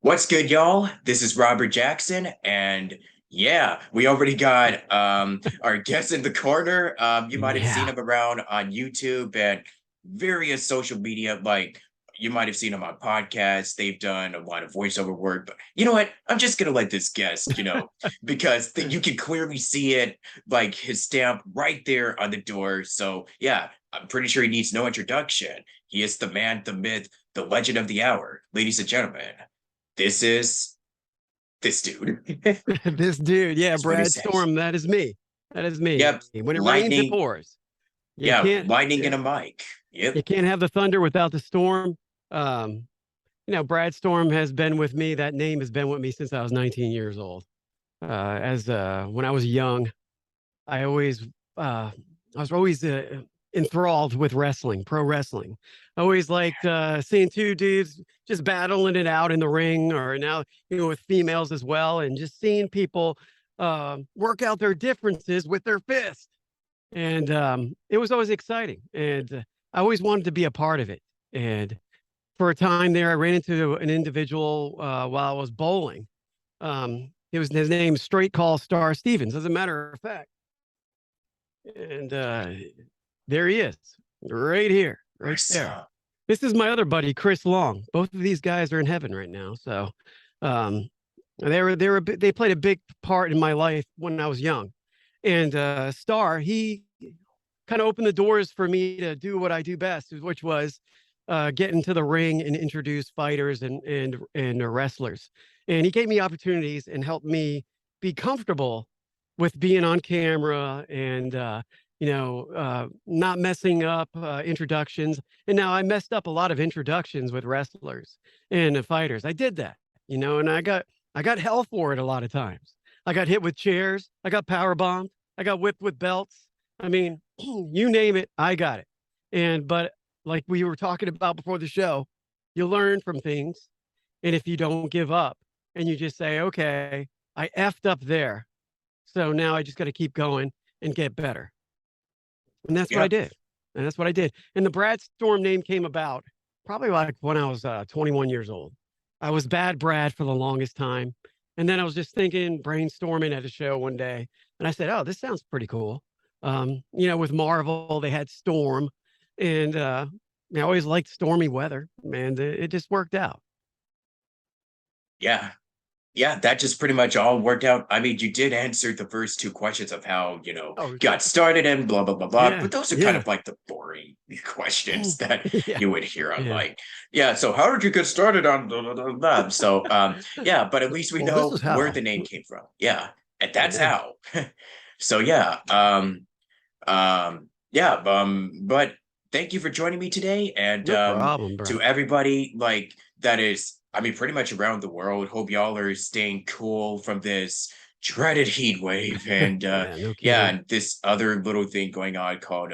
What's good, y'all? This is Robert Jackson, and yeah, we already got our guest in the corner. You might have seen Yeah. him around on YouTube and various social media. Like you might have seen him on podcasts. They've done a lot of voiceover work, but you know what? I'm just gonna let this guest, because you can clearly see it, like his stamp right there on the door. So yeah, I'm pretty sure he needs no introduction. He is the man, the myth, the legend of the hour, ladies and gentlemen. This is this dude. This dude, yeah, That's what he Brad says. Storm, that is me. That is me. Yep. When it rains, it Lightning. pours. You Yeah, can't lightning in eh, a mic. Yep. you can't have the thunder without the storm. Um, Brad Storm has been with me. That name has been with me since I was 19 years old. As When I was young, I always I was always enthralled with wrestling, pro wrestling. I always liked seeing two dudes just battling it out in the ring, or now with females as well, and just seeing people work out their differences with their fist. And it was always exciting, and I always wanted to be a part of it. And for a time there, I ran into an individual while I was bowling. It was his name, Straight Call Star Stevens, as a matter of fact. And there he is, right here, right there. This is my other buddy, Chris Long. Both of these guys are in heaven right now. So um, they played a big part in my life when I was young. And Star, he kind of opened the doors for me to do what I do best, which was get into the ring and introduce fighters and wrestlers. And he gave me opportunities and helped me be comfortable with being on camera and not messing up introductions. And now I messed up a lot of introductions with wrestlers and fighters. I did that, and I got hell for it a lot of times. I got hit with chairs. I got power bombed. I got whipped with belts. I mean, you name it, I got it. But like we were talking about before the show, you learn from things. And if you don't give up and you just say, okay, I effed up there, so now I just got to keep going and get better. And that's what I Yep. did. And that's what I did. And the Brad Storm name came about probably like when I was 21 years old. I was Bad Brad for the longest time. And then I was just thinking, brainstorming at a show one day. And I said, oh, this sounds pretty cool. With Marvel, they had Storm. And I always liked stormy weather. And it just worked out. Yeah. Yeah, that just pretty much all worked out. I mean, you did answer the first two questions of how, Oh, got started and blah, blah, blah, blah. yeah. But those are kind Yeah. of like the boring questions that Yeah. you would hear on Yeah. like, yeah, so how did you get started on blah, blah, blah, blah? So, yeah, but at least we Well, this know is where how. the name came from. Yeah, and that's Yeah. how. So, yeah, yeah, but thank you for joining me today. And No problem, bro. to everybody like that is, I mean, pretty much around the world, hope y'all are staying cool from this dreaded heat wave and Yeah, no yeah, kidding. and this other little thing going on called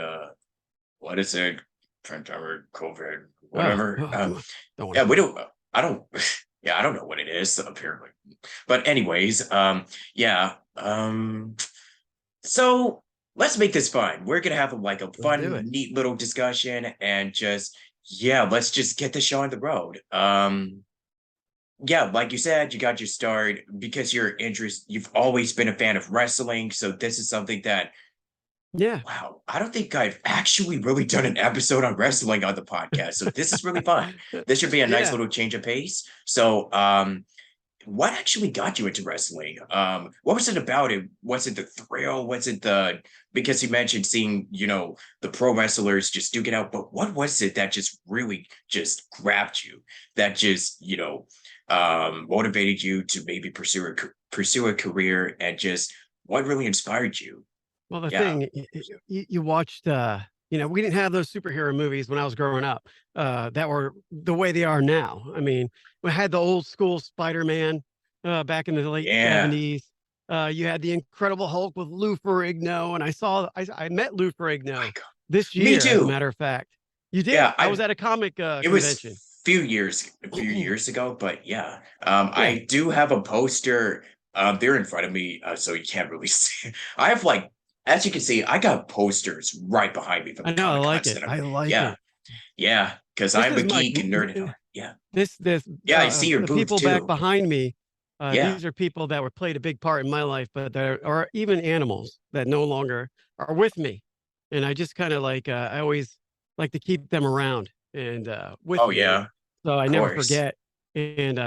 what is it? COVID, Oh, whatever. come on. Don't want Yeah, to we say. don't I don't yeah, I don't know what it is apparently. But anyways, yeah. So let's make this fun. We're gonna have like a Let's do fun, it. neat little discussion and just yeah, let's just get the show on the road. Yeah, like you said, you got your start because you've always been a fan of wrestling. So this is something that, Yeah. wow, I don't think I've actually really done an episode on wrestling on the podcast. So this is really fun. This should be a nice Yeah. little change of pace. So what actually got you into wrestling? What was it about it? Was it the thrill? Was it the because you mentioned seeing, the pro wrestlers just duke it out, but what was it that just really just grabbed you? That just, motivated you to maybe pursue a career and just what really inspired you? Well, the Yeah. thing you watched, we didn't have those superhero movies when I was growing up that were the way they are now. I mean, we had the old school Spider-Man back in the late Yeah. 70s. You had the Incredible Hulk with Lou Ferrigno, and I met Lou My Ferrigno God. this Me year, as a too. matter of fact. You did. Yeah, I was at a comic it was convention. a few years ago, but yeah. Yeah, I do have a poster there in front of me, so you can't really see. I have like, as you can see, I got posters right behind me from I the know. I Comic like Cons it. that I'm I like yeah, it. yeah, because This I'm a is my geek and nerd. Yeah. This Yeah, I see your the booth people back too. behind me, Yeah. these are people that were played a big part in my life, but there are even animals that no longer are with me. And I just kind of like I always like to keep them around and with Oh me. yeah, So I of never course. forget. And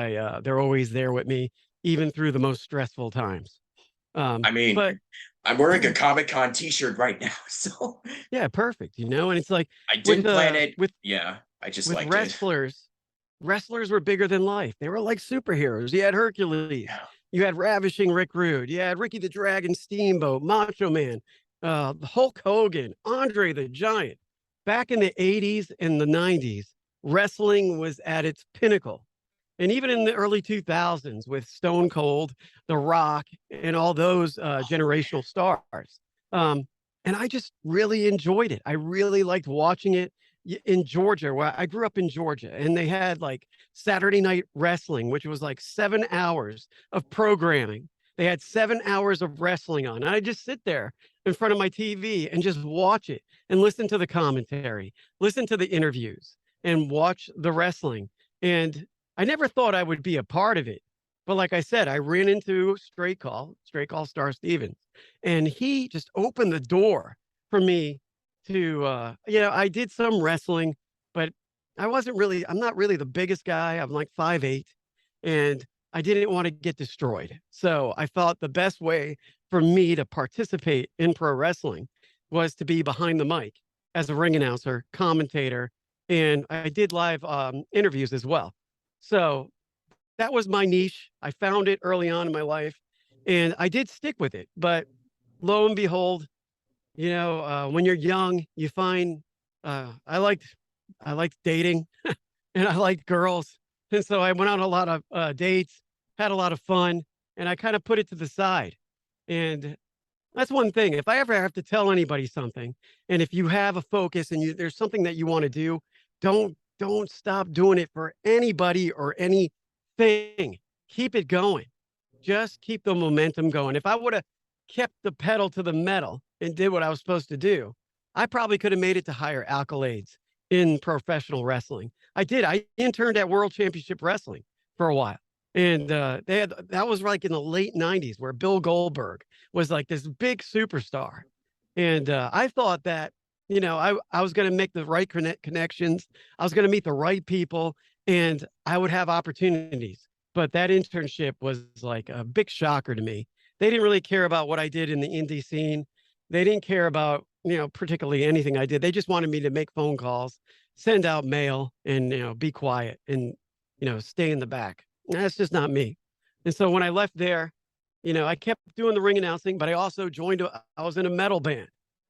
they're always there with me, even through the most stressful times. I mean, But I'm wearing a Comic-Con t-shirt right now, so yeah, perfect. And it's like I didn't plan it. with Yeah, I just with liked it. wrestlers were bigger than life. They were like superheroes. You had Hercules, Yeah. you had Ravishing Rick Rude, you had Ricky the Dragon Steamboat, Macho Man, Hulk Hogan, Andre the Giant. Back in the 80s and the 90s, wrestling was at its pinnacle. And even in the early 2000s with Stone Cold, The Rock, and all those generational stars. Um, and I just really enjoyed it. I really liked watching it in Georgia, where I grew up in Georgia, and they had like Saturday Night Wrestling, which was like 7 hours of programming. They had 7 hours of wrestling on. And I just sit there in front of my TV and just watch it and listen to the commentary, listen to the interviews, and watch the wrestling. And I never thought I would be a part of it. But like I said, I ran into Straight Call Star Stevens, and he just opened the door for me to I did some wrestling, but I'm not really the biggest guy. I'm like 5'8", and I didn't want to get destroyed. So I thought the best way for me to participate in pro wrestling was to be behind the mic as a ring announcer, commentator, and I did live interviews as well. So that was my niche. I found it early on in my life, and I did stick with it. But lo and behold, when you're young, you find I liked dating, and I liked girls, and so I went on a lot of dates, had a lot of fun, and I kind of put it to the side. And that's one thing. If I ever have to tell anybody something, and if you have a focus and there's something that you want to do, don't stop doing it for anybody or anything. Keep it going. Just keep the momentum going. If I would have kept the pedal to the metal and did what I was supposed to do, I probably could have made it to higher accolades in professional wrestling. I did. I interned at World Championship Wrestling for a while. And that was like in the late 90s, where Bill Goldberg was like this big superstar. And I thought that, I was going to make the right connections. I was going to meet the right people, and I would have opportunities. But that internship was like a big shocker to me. They didn't really care about what I did in the indie scene. They didn't care about, particularly anything I did. They just wanted me to make phone calls, send out mail, and, be quiet and, stay in the back. That's just not me. And so when I left there, I kept doing the ring announcing, but I also I was in a metal band.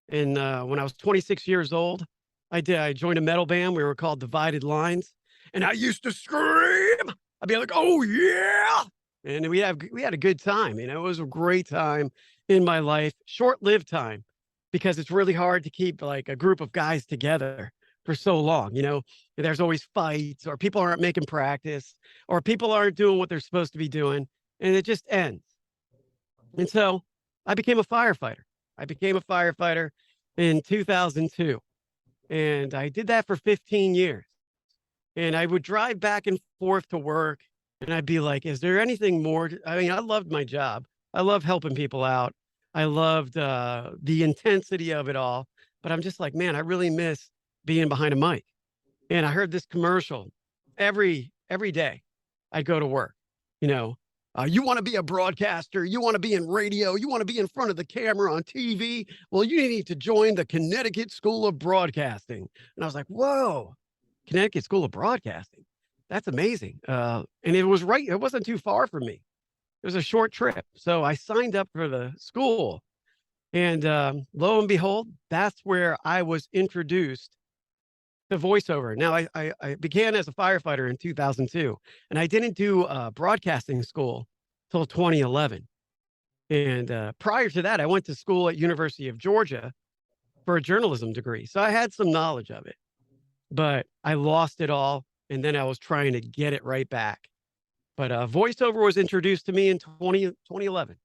And when I was 26 years old, I joined a metal band. We were called Divided Lines. And I used to scream. I'd be like, "Oh yeah!" And we had a good time. It was a great time in my life, short-lived time, because it's really hard to keep like a group of guys together for so long. There's always fights, or people aren't making practice, or people aren't doing what they're supposed to be doing, and it just ends. And so I became a firefighter. I became a firefighter in 2002, and I did that for 15 years. And I would drive back and forth to work, and I'd be like, is there anything more? I mean, I loved my job. I love helping people out. I loved the intensity of it all. But I'm just like, man, I really miss being behind a mic. And I heard this commercial every day I'd go to work. You want to be a broadcaster, you want to be in radio, you want to be in front of the camera on TV. Well, you need to join the Connecticut School of Broadcasting. And I was like, whoa, Connecticut School of Broadcasting. That's amazing. And it was right. It wasn't too far from me. It was a short trip. So I signed up for the school. And lo and behold, that's where I was introduced to voiceover. Now, I began as a firefighter in 2002, and I didn't do broadcasting school till 2011. And prior to that, I went to school at University of Georgia for a journalism degree. So I had some knowledge of it, but I lost it all. And then I was trying to get it right back. But voiceover was introduced to me in 2011.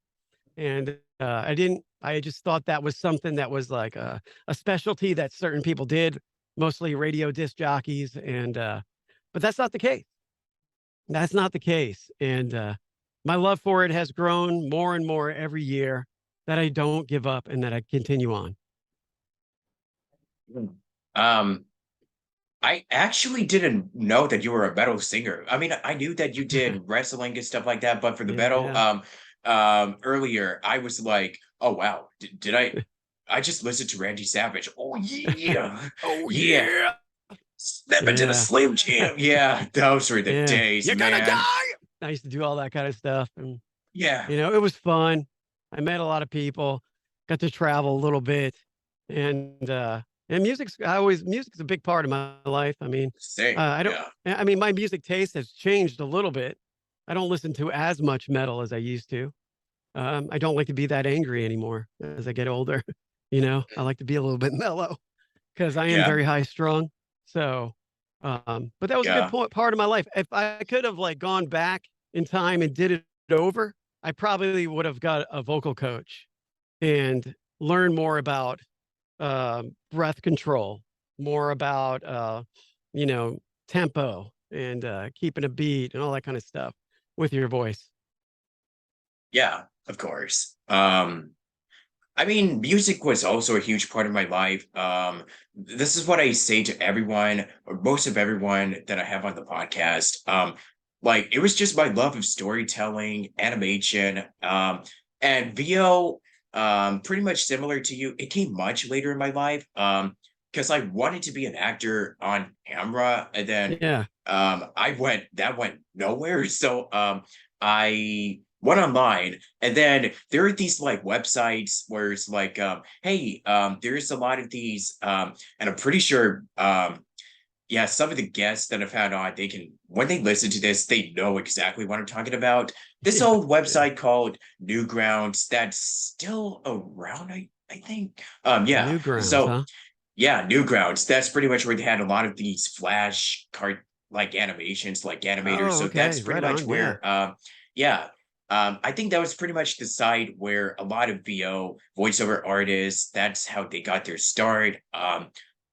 And I just thought that was something that was like a specialty that certain people did, mostly radio disc jockeys. But But that's not the case. That's not the case. And my love for it has grown more and more every year, that I don't give up and that I continue on. Um, I actually didn't know that you were a metal singer. I mean, I knew that you did wrestling and stuff like that, but for the metal, Yeah. earlier I was like, oh wow, did I just listened to Randy Savage. Oh yeah, Oh yeah, yeah. step into the Yeah. Slim Jim. Yeah, those were the Yeah. days, You're gonna man. die. I used to do all that kind of stuff. And, Yeah, it was fun. I met a lot of people, got to travel a little bit. And music's a big part of my life. I mean, same. I don't, Yeah, I mean, my music taste has changed a little bit. I don't listen to as much metal as I used to. I don't like to be that angry anymore as I get older. I like to be a little bit mellow because I am yeah, very high strung. So, but that was a good yeah. part of my life. If I could have like gone back in time and did it over, I probably would have got a vocal coach and learned more about breath control, more about you know tempo and keeping a beat and all that kind of stuff with your voice. Yeah, of course. I mean, music was also a huge part of my life. This is what I say to everyone, or most of everyone that I have on the podcast. Like it was just my love of storytelling, animation, and VO. Pretty much similar to you. It came much later in my life. Because I wanted to be an actor on camera, and then Yeah. that went nowhere. So I went online, and then there are these like websites where it's like hey, there's a lot of these and I'm pretty sure yeah, some of the guests that I've had on, they can, when they listen to this, they know exactly what I'm talking about. This Yeah. old Yeah. website called Newgrounds that's still around, I think. Yeah. Newgrounds, So huh? yeah, Newgrounds. That's pretty much where they had a lot of these flash card like animations, like animators. Oh, So that's okay. pretty Right much on. Yeah. where yeah. I think that was pretty much the side where a lot of VO voiceover artists, that's how they got their start.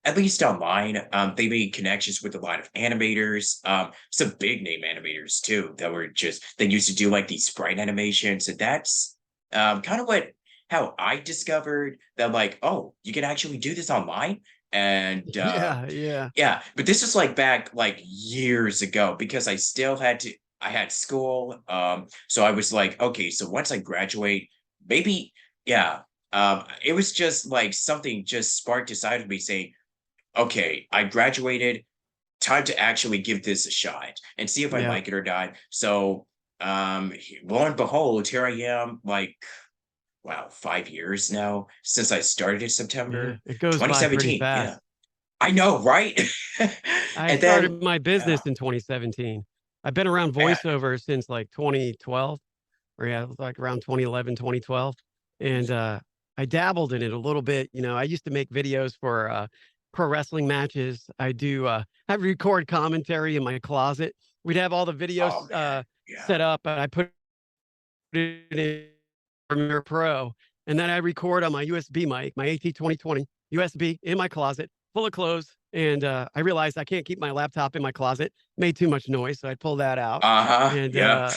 At least online, they made connections with a lot of animators, some big name animators too, that were just they used to do like these sprite animations. And that's kind of what how I discovered that, like, oh, you can actually do this online. And Yeah. Yeah. yeah, but this was like back like years ago because I still had to I had school. So I was like, okay, so once I graduate, maybe yeah. It was just like something just sparked inside of me saying, okay, I graduated, time to actually give this a shot and see if I Yeah. like it or not. So lo and behold, here I am, like wow, 5 years now since I started in Yeah. September It goes by pretty 2017. Yeah. fast. I know, right? I And then started my yeah. business in 2017. I've been around Yeah. voiceover since like 2012, or yeah, it was like around 2011, 2012. And I dabbled in it a little bit. I used to make videos for pro wrestling matches. I record commentary in my closet. We'd have all the videos Oh man. Yeah. set up, and I put it in Premiere Pro. And then I record on my USB mic, my AT2020 USB in my closet, full of clothes. And I realized I can't keep my laptop in my closet. Made too much noise, so I pulled that out. Uh-huh. And Yep.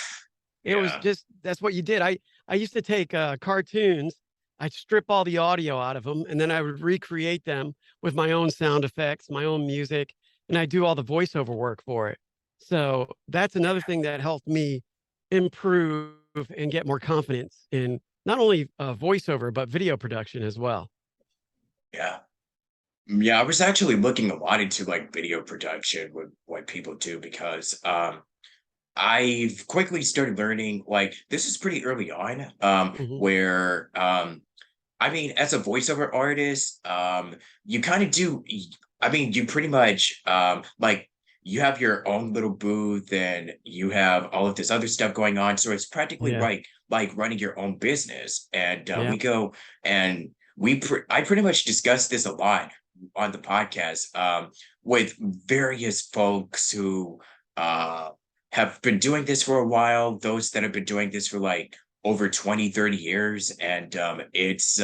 it was Yeah. just that's what you did. I used to take cartoons, I'd strip all the audio out of them, and then I would recreate them with my own sound effects, my own music, and I do all the voiceover work for it. So that's another thing that helped me improve and get more confidence in not only voiceover but video production as well. Yeah. Yeah, I was actually looking a lot into like video production with what people do because I've quickly started learning like this is pretty early on Hmm. where I mean as a voiceover artist you kind of do I mean you pretty much like you have your own little booth and you have all of this other stuff going on, so it's practically Yeah. like running your own business. And Yeah. we go and I pretty much discuss this a lot on the podcast with various folks who uh have been doing this for a while, those that have been doing this for like over 20, 30 years. And it's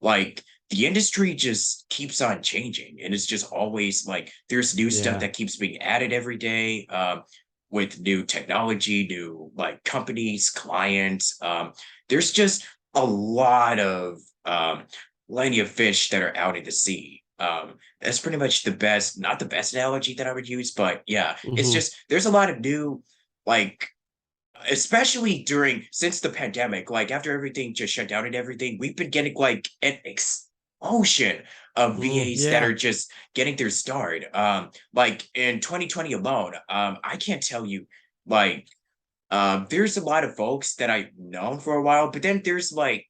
like the industry just keeps on changing, and it's just always like there's new stuff Yeah. that keeps being added every day, with new technology, new like companies, clients. There's just a lot of plenty of fish that are out in the sea. That's pretty much the best, not the best analogy that I would use, but yeah, it's Hmm. just there's a lot of new, like, especially during since the pandemic, like after everything just shut down and everything, we've been getting like an explosion of VAs that Yeah. are just getting their start. Like in 2020 alone, I can't tell you, like, there's a lot of folks that I've known for a while, but then there's like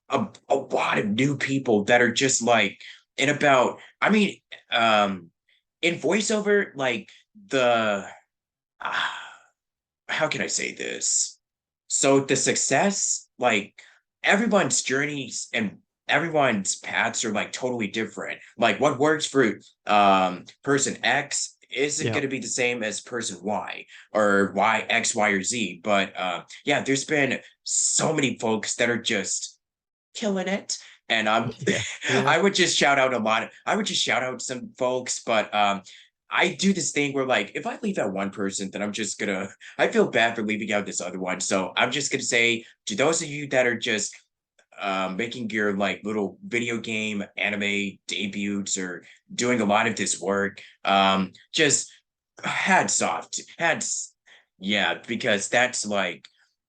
a lot of new people that are just like in about, I mean, um, in voiceover, like the how can I say this? So the success, like everyone's journeys and everyone's paths are like totally different. Like what works for person X isn't Yeah. going to be the same as person Y or Y X Y or Z. But yeah, there's been so many folks that are just killing it. And Yeah. Yeah. I would just shout out a lot. I would just shout out some folks, but I do this thing where like if I leave out one person, then I'm just gonna I feel bad for leaving out this other one. So I'm just gonna say to those of you that are just making your like little video game anime debuts or doing a lot of this work, just hats off. Hats, yeah, because that's like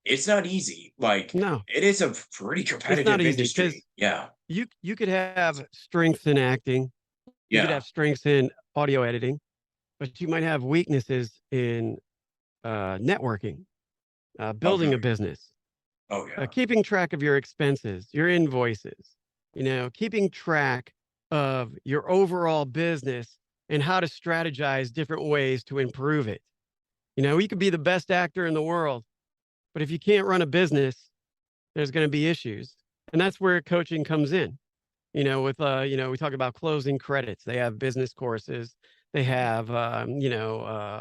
it's not easy. Like No, it is a pretty it's not competitive easy because industry. Yeah. you could have strengths in acting, you could Yeah. have strengths in audio editing, but you might have weaknesses in networking, Oh, building a really? business, Oh, yeah. keeping track of your expenses, your invoices, keeping track of your overall business and how to strategize different ways to improve it. You could be the best actor in the world, but if you can't run a business, there's going to be issues. And that's where coaching comes in. With we talk about closing credits. They have business courses. They Mhm. have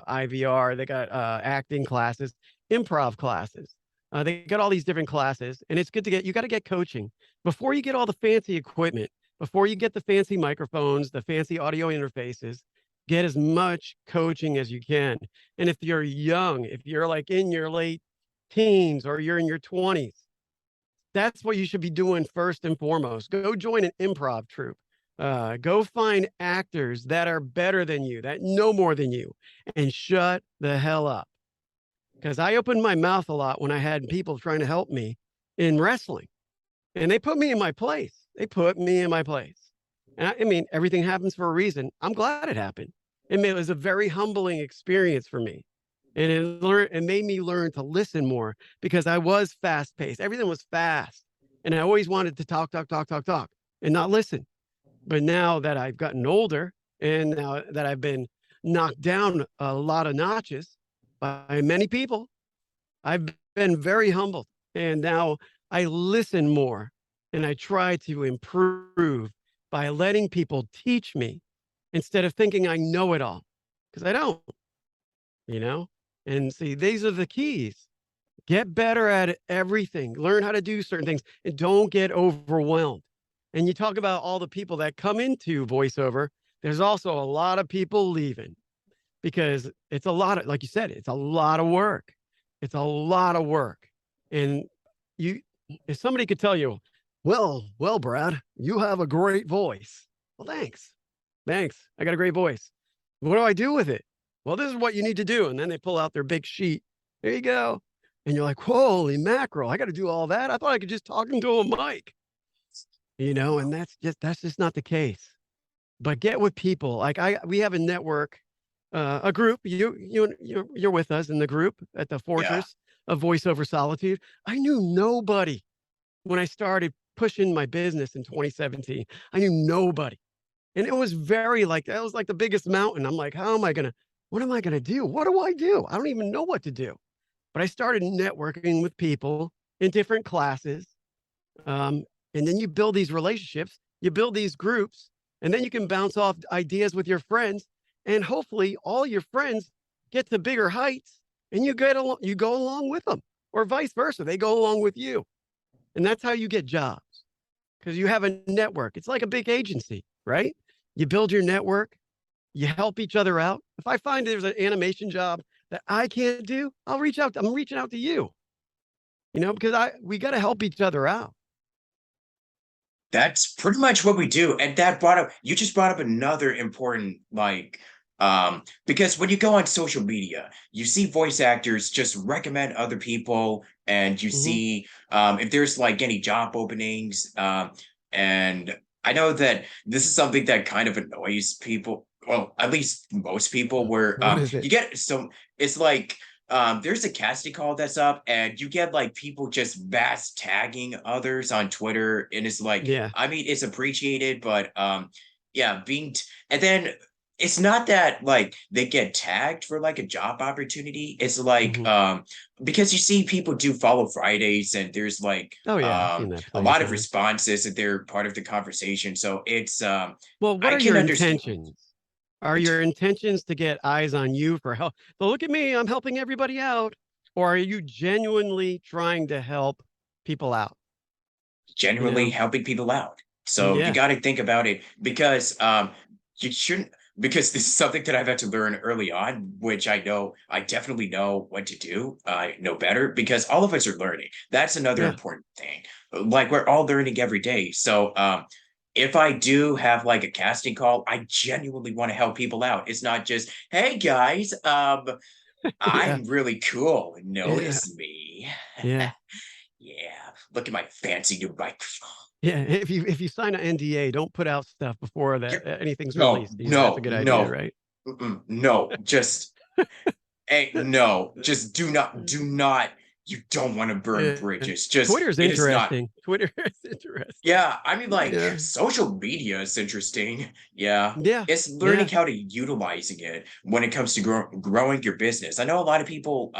IVR. They got acting classes, improv classes. They got all these different classes, and it's good to get. You got to get coaching before you get all the fancy equipment. Before you get the fancy microphones, the fancy audio interfaces. Get as much coaching as you can. And if you're young, if you're like in your late teens or you're in your 20s, that's what you should be doing first and foremost. Go join an improv troupe. Go find actors that are better than you, that know more than you, and shut the hell up. Because I opened my mouth a lot when I had people trying to help me in wrestling, and they put me in my place. They put me in my place. And I mean, everything happens for a reason. I'm glad it happened. It was a very humbling experience for me. And it made me learn to listen more because I was fast paced. Everything was fast. And I always wanted to talk, talk, talk, talk, talk and not listen. But now that I've gotten older and now that I've been knocked down a lot of notches by many people, I've been very humbled. And now I listen more and I try to improve by letting people teach me instead of thinking I know it all because I don't, you know? And see, these are the keys. Get better at everything, learn how to do certain things, and don't get overwhelmed. And you talk about all the people that come into voiceover, there's also a lot of people leaving because it's a lot of, like you said, it's a lot of work. It's a lot of work. And you, if somebody could tell you, well, Brad, you have a great voice. Well, thanks. Thanks. I got a great voice. What do I do with it? Well, this is what you need to do. And then they pull out their big sheet. There you go. And you're like, holy mackerel, I got to do all that. I thought I could just talk into a mic, and that's just not the case. But get with people. Like we have a network, a group. You're with us in the group at the Yeah. Fortress of Voiceover Solitude. I knew nobody when I started pushing my business in 2017. I knew nobody. And it was very like that was like the biggest mountain. I'm like, what am I gonna do? What do I do? I don't even know what to do. But I started networking with people in different classes. Um, and then you build these relationships, you build these groups, and then you can bounce off ideas with your friends. And hopefully all your friends get to bigger heights and you go along with them, or vice versa. They go along with you. And that's how you get jobs. because you have a network. It's like a big agency, right? You build your network, you help each other out. If I find there's an animation job that I can't do, I'll reach out. I'm reaching out to you, because we got to help each other out. That's pretty much what we do. And that you just brought up another important, because when you go on social media, you see voice actors just recommend other people, and you Mhm. see if there's like any job openings. And I know that this is something that kind of annoys people. Well, at least most people, where What is it? you get so it's like there's a casting call that's up, and you get like people just mass tagging others on Twitter, and it's like, Yeah. I mean, it's appreciated, but yeah, and then it's not that like they get tagged for like a job opportunity. It's like Mhm. because you see people do follow Fridays, and there's like Oh yeah, I've seen that a plenty of lot of times. responses, and they're part of the conversation. So it's Well, what I are can your understand. intentions? Are your intentions to get eyes on you for help? So look at me, I'm helping everybody out. Or are you genuinely trying to help people out? You Genuinely know? helping people out. So you Yeah. got to think about it, because you shouldn't, because this is something that I've had to learn early on, which I definitely know what to do. I know better, because all of us are learning. That's another Yeah. important thing. Like, we're all learning every day. So if I do have like a casting call, I genuinely want to help people out. It's not just, hey guys, Yeah. I'm really cool. Yeah. Notice me. Yeah. Yeah, look at my fancy new microphone. Yeah. If you sign an NDA, don't put out stuff before Yeah, that anything's no, released. That's a no, good idea, no, right? no. Just hey, no. Just do not. You don't want to burn Yeah. bridges. Just Twitter's it is not. interesting. Twitter is interesting. Yeah, I mean, like, Yeah. social media is interesting. Yeah, Yeah. it's learning Yeah. how to utilizing it when it comes to growing your business. I know a lot of people,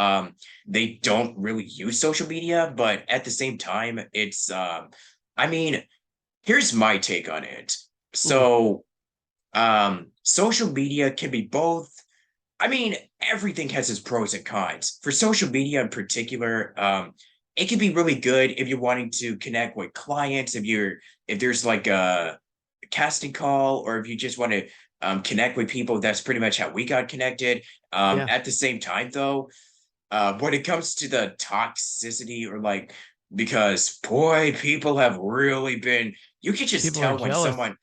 they don't really use social media, but at the same time, it's, I mean, here's my take on it. Mhm. So, social media can be both. I mean, everything has its pros and cons. For social media in particular, it can be really good if you're wanting to connect with clients, if there's like a casting call, or if you just want to connect with people. That's pretty much how we got connected. Yeah. At the same time, though, when it comes to the toxicity, or like, because boy, people have really been, you can just People are tell when jealous. someone,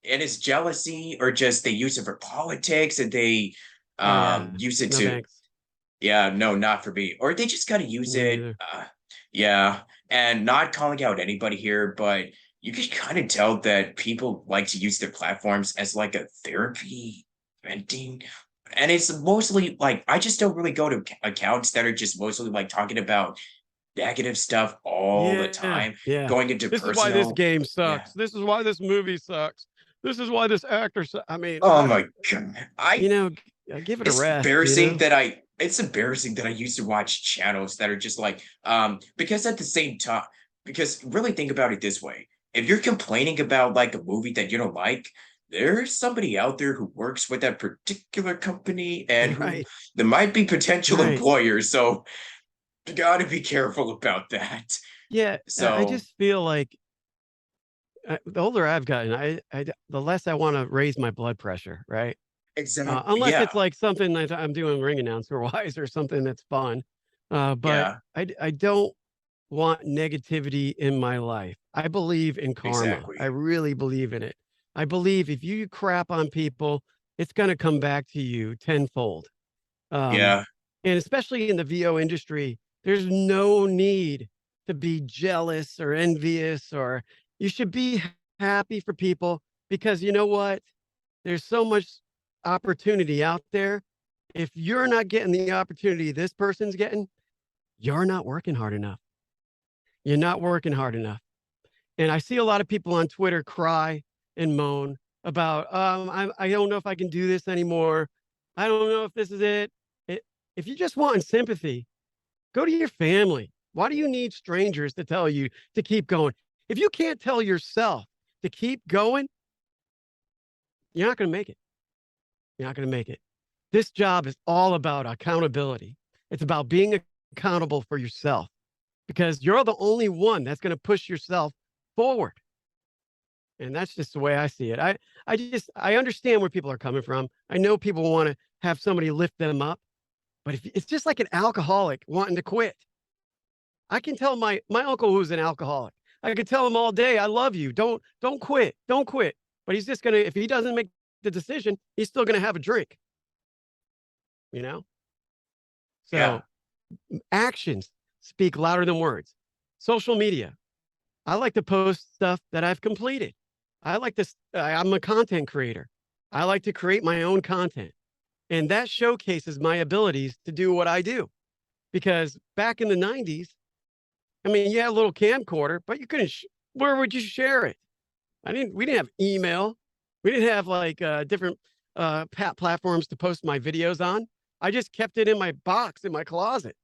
it is jealousy, or just they use it for politics, and they Oh yeah. use it No to, thanks. yeah, no, not for me, or they just gotta use Me it, neither. yeah. And not calling out anybody here, but you can kind of tell that people like to use their platforms as like a therapy, venting. And it's mostly like, I just don't really go to accounts that are just mostly like talking about negative stuff all the Yeah. time, Yeah. going into This is why this personal. game Yeah. sucks. This is why this movie sucks. This is why this actor I mean, Oh my God. you know, give it a It's rest, embarrassing that it's embarrassing that I used to watch channels that are just like, because at the same time, because really think about it this way. If you're complaining about like a movie that you don't like, there's somebody out there who works with that particular company, and who Right. there might be potential Right. employers. So you gotta be careful about that. Yeah. I So just feel like the older I've gotten, the less I want to raise my blood pressure, right? exactly, Unless it's yeah, like something that I'm doing ring announcer wise or something that's fun. But yeah, I don't want negativity in my life. I believe in karma. I exactly. really believe in it. I believe if you crap on people, it's going to come back to you tenfold. Um, Yeah, and especially in the VO industry, there's no need to be jealous or envious, or you should be happy for people, because you know what? There's so much opportunity out there. If you're not getting the opportunity this person's getting, you're not working hard enough. You're not working hard enough. And I see a lot of people on Twitter cry and moan about, I don't know if I can do this anymore. I don't know if this is it. If you just want sympathy, go to your family. Why do you need strangers to tell you to keep going? If you can't tell yourself to keep going, you're not going to make it. You're not going to make it. This job is all about accountability. It's about being accountable for yourself, because you're the only one that's going to push yourself forward. And that's just the way I see it. I understand where people are coming from. I know people want to have somebody lift them up, but if it's just like an alcoholic wanting to quit. I can tell my uncle who's an alcoholic. I could tell him all day, I love you. Don't quit. Don't quit. But he's just gonna, if he doesn't make the decision, he's still gonna have a drink, you know? Yeah. So actions speak louder than words. Social media. I like to post stuff that I've completed. I like this. I'm a content creator. I like to create my own content. And that showcases my abilities to do what I do. Because back in the 90s, I mean, you had a little camcorder, but you couldn't, where would you share it? We didn't have email. We didn't have like different platforms to post my videos on. I just kept it in my box in my closet,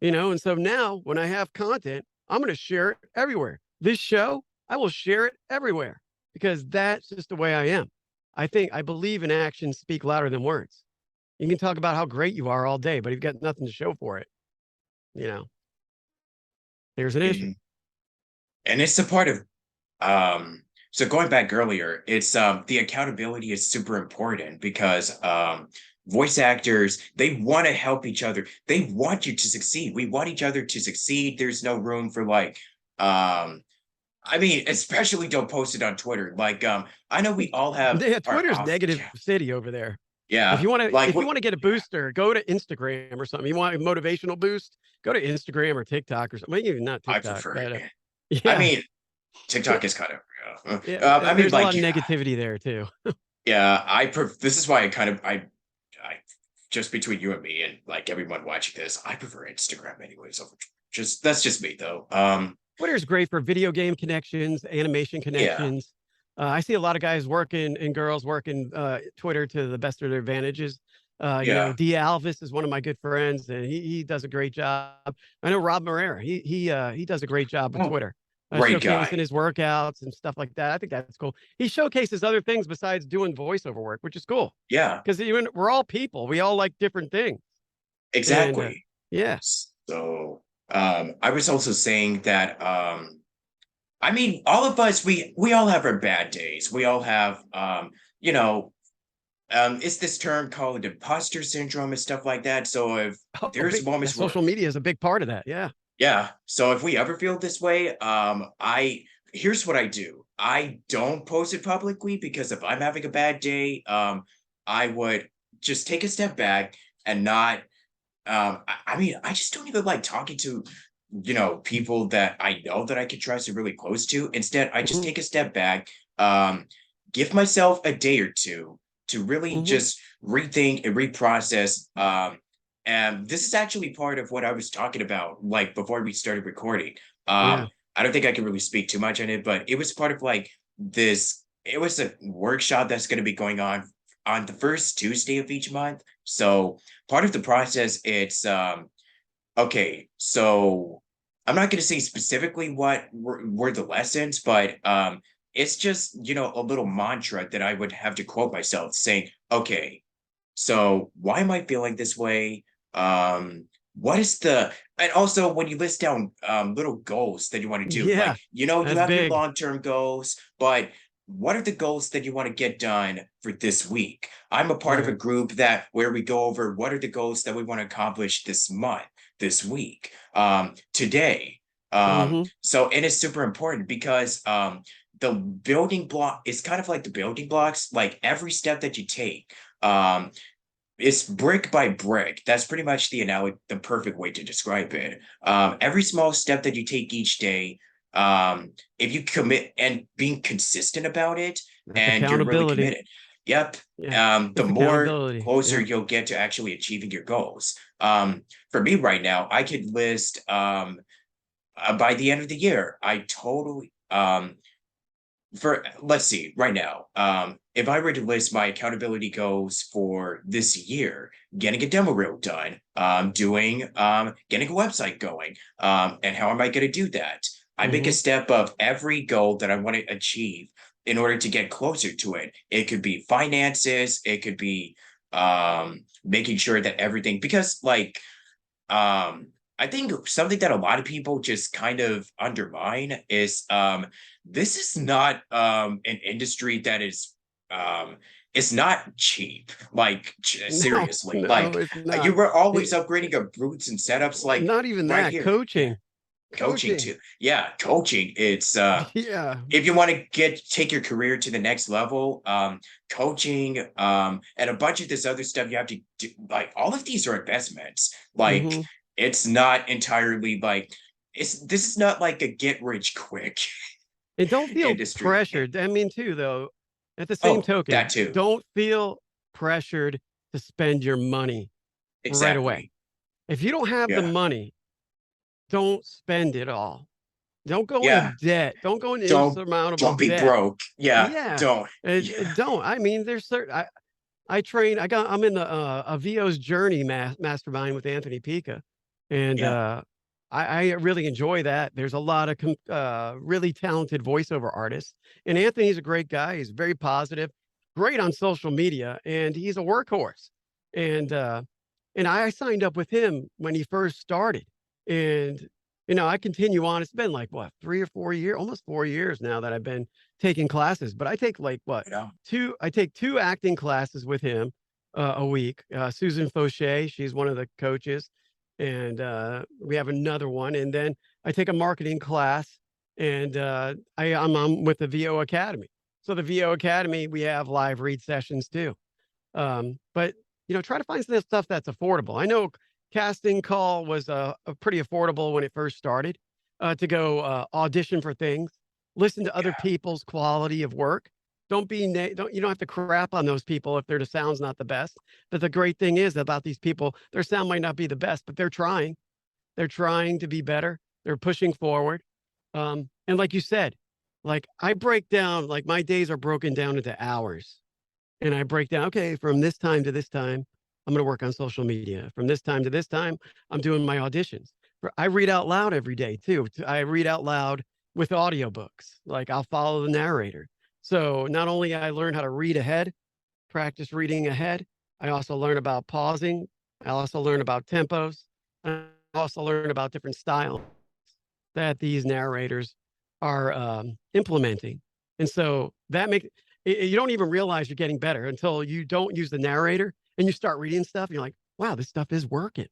you know? And so now when I have content, I'm going to share it everywhere. This show, I will share it everywhere because that's just the way I am. I believe in actions speak louder than words. You can talk about how great you are all day, but you've got nothing to show for it. You know, there's an issue. And it's a part of so going back earlier, it's the accountability is super important because voice actors, they want to help each other. They want you to succeed. We want each other to succeed. There's no room for like I mean, especially don't post it on Twitter. Like I know we all have Yeah, our Twitter's off, negative city over there. yeah, like If you what, want to get a booster, go to Instagram or something. You want a motivational boost, go to Instagram or TikTok or something. Well, even not I TikTok, prefer but it. I yeah, mean, TikTok is kind of I mean there's a like lot of negativity there too. yeah, this is why I just between you and me and like everyone watching this, I prefer Instagram anyways over just that's just me though. Twitter's great for video game connections, animation Yeah, connections. I see a lot of guys working and girls working Twitter to the best of their advantages. You know, yeah. D Alvis is one of my good friends, and he does a great job. I know Rob Morera. He does a great job with Oh, Twitter, great showcasing guy. his workouts and stuff like that. I think that's cool. He showcases other things besides doing voiceover work, which is cool Yeah, because even we're all people. We all like different things, and exactly. yeah. So I was also saying that I mean all of us we all have our bad days. We all have you know it's this term called imposter syndrome and stuff like that. So if Oh, there's big. moments where Social media is a big part of that. Yeah. yeah. So if we ever feel this way, I here's what I do. I don't post it publicly because if I'm having a bad day, I would just take a step back and not I mean, I just don't even like talking to, people that I know that I can trust and really close to. Instead, I just Hmm. take a step back, um, give myself a day or two to really Hmm. just rethink and reprocess. And this is actually part of what I was talking about, like before we started recording. Yeah. I don't think I can really speak too much on it, but it was part of like this. It was a workshop that's going to be going on the first Tuesday of each month. So part of the process, it's okay. So I'm not going to say specifically what were the lessons, but it's just a little mantra that I would have to quote myself, saying, "Okay, so why am I feeling this way? What is the and also when you list down little goals that you want to do, like Yeah. you That's have your big. long-term goals, but what are the goals that you want to get done for this week? I'm a part of a Right. group that where we go over what are the goals that we want to accomplish this month, this week, today. Hmm. So and it's super important because the building block is kind of like the building blocks, like every step that you take. Um, it's brick by brick. That's pretty much the perfect way to describe it. Every small step that you take each day, if you commit and being consistent about it, That's and you're really accountability. committed, yep. Yeah. The It's more accountability. closer Yeah. you'll get to actually achieving your goals. For me right now, I could list by the end of the year, I totally for let's see right now if I were to list my accountability goals for this year, getting a demo reel done, doing getting a website going, and how am I going to do that? I make a Hmm. step of every goal that I want to achieve in order to get closer to it. It could be finances, it could be making sure that everything, because like I think something that a lot of people just kind of undermine is this is not an industry that is it's not cheap. Like No, seriously, no, like it's you not. were always It, upgrading your boots and setups like not even right that. here. Yeah. Coaching, Coaching coaching. too. Yeah, coaching. It's Yeah. if you want to take your career to the next level, coaching, and a bunch of this other stuff you have to do, like all of these are investments. Like Hmm. it's not entirely like this is not like a get rich quick And don't feel industry. pressured. I mean, too, though, at the same Oh, that token, too. don't feel pressured to spend your money right away. Exactly. If you don't have the Yeah. money, don't spend it all. Don't go Yeah. in debt. Don't go in Don't insurmountable don't be debt. broke. Yeah. Yeah. Don't. Yeah. Don't. I mean, there's certain, I train, I'm in the a VO's Journey mastermind with Anthony Pica. And Yeah. I really enjoy that. There's a lot of really talented voiceover artists. And Anthony's a great guy. He's very positive, great on social media, and he's a workhorse. And and I signed up with him when he first started. And I continue on. It's been like what, 3 or 4 years, almost 4 years now that I've been taking classes. But I take like what, You know. two? I take two acting classes with him a week. Susan Fauché, she's one of the coaches, and we have another one. And then I take a marketing class, and I'm with the VO Academy. So the VO Academy, we have live read sessions too. But try to find some stuff that's affordable. I know casting call was a pretty affordable when it first started. To go audition for things, listen to other Yeah. people's quality of work. Don't be don't You don't have to crap on those people if their sound's not the best. But the great thing is about these people, their sound might not be the best, but they're trying. They're trying to be better. They're pushing forward. And like you said, like I break down, like my days are broken down into hours. And I break down, okay, from this time to this time, I'm going to work on social media. From this time to this time, I'm doing my auditions. I read out loud every day too. I read out loud with audiobooks. Like I'll follow the narrator. So not only I learn how to read ahead, practice reading ahead, I also learn about pausing. I also learn about tempos. I also learn about different styles that these narrators are implementing. And so that makes you don't even realize you're getting better until you don't use the narrator and you start reading stuff. And you're like, wow, this stuff is working.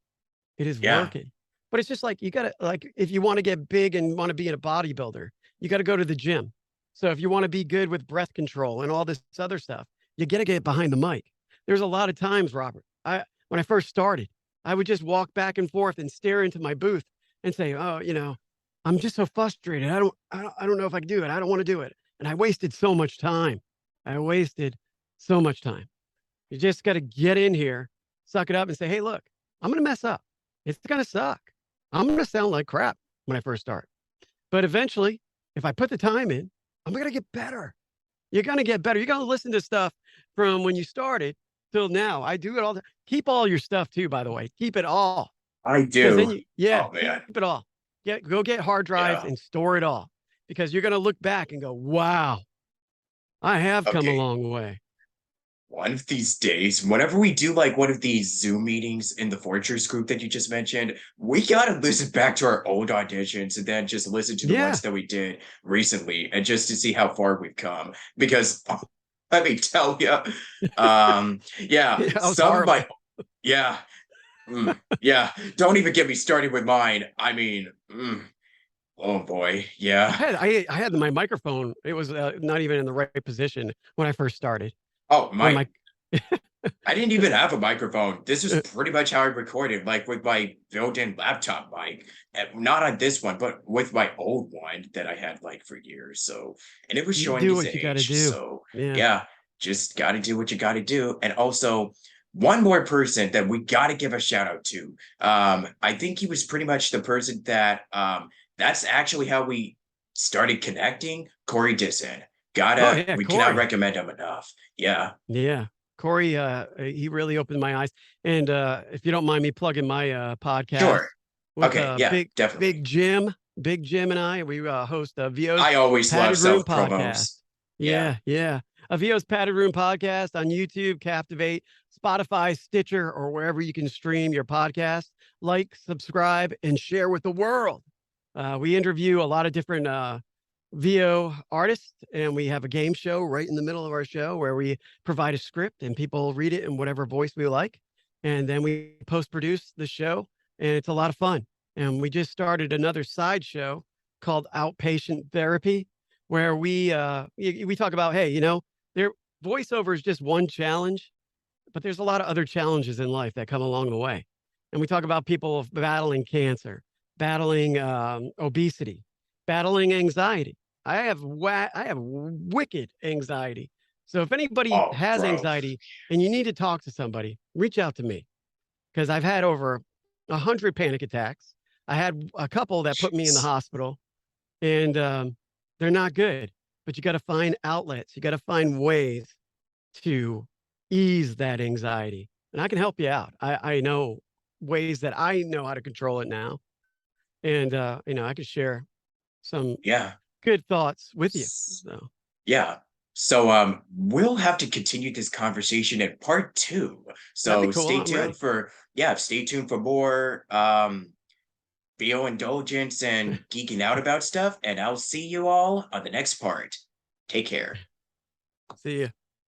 It is Yeah. working. But it's just like you got to, like, if you want to get big and want to be a bodybuilder, you got to go to the gym. So if you want to be good with breath control and all this other stuff, you got to get behind the mic. There's a lot of times, Robert, when I first started, I would just walk back and forth and stare into my booth and say, oh, I'm just so frustrated. I don't know if I can do it. I don't want to do it. And I wasted so much time. I wasted so much time. You just got to get in here, suck it up, and say, hey, look, I'm going to mess up. It's going to suck. I'm going to sound like crap when I first start. But eventually, if I put the time in, I'm going to get better. You're going to get better. You're going to listen to stuff from when you started till now. I do it all. Keep all your stuff too, by the way. Keep it all. I Because then do. Oh keep man. it all. Go get hard drives Yeah. and store it all. Because you're going to look back and go, wow, I have come a Okay. long way. One of these days, whenever we do like one of these Zoom meetings in the Fortress group that you just mentioned, we gotta listen back to our old auditions and then just listen to the Yeah. ones that we did recently and just to see how far we've come. Because let me tell you, yeah, Yeah, I was some of my, horrible. yeah, yeah, don't even get me started with mine. I mean, oh boy, I yeah. had I had my microphone. It was not even in the right position when I first started. Oh, When my my I didn't even have a microphone. This was pretty much how I recorded, like with my built-in laptop mic. Not on this one, but with my old one that I had like for years. So, and it was you showing do its what you got to age. do. So, Yeah. yeah, just got to do what you got to do. And also, one more person that we got to give a shout out to. I think he was pretty much the person that that's actually how we started connecting. Corey Disson. Oh yeah, We cannot Corey. recommend him enough. Yeah, Yeah. Corey, he really opened my eyes. And if you don't mind me plugging my podcast sure. with Okay, yeah, definitely. Big Jim and I, we host VO's I always love Padded Room self podcast. promos. Yeah. Yeah, yeah. A VO's Padded Room podcast on YouTube, Captivate, Spotify, Stitcher, or wherever you can stream your podcast. Like, subscribe, and share with the world. We interview a lot of different VO artists, and we have a game show right in the middle of our show where we provide a script and people read it in whatever voice we like. And then we post produce the show, and it's a lot of fun. And we just started another side show called Outpatient Therapy, where we talk about, hey, their voiceover is just one challenge, but there's a lot of other challenges in life that come along the way. And we talk about people battling cancer, battling obesity, battling anxiety. I have wicked anxiety. So if anybody Oh, has bro. anxiety and you need to talk to somebody, reach out to me, because I've had over 100 panic attacks. I had a couple that put me in the Jeez. hospital, and they're not good. But you got to find outlets. You got to find ways to ease that anxiety, and I can help you out. I know ways that I know how to control it now, and I can share some Yeah. good thoughts with you. So Yeah. So we'll have to continue this conversation at part 2. that'd be So cool. I'm ready. stay tuned for more VO indulgence and geeking out about stuff. And I'll see you all on the next part. Take care. See you.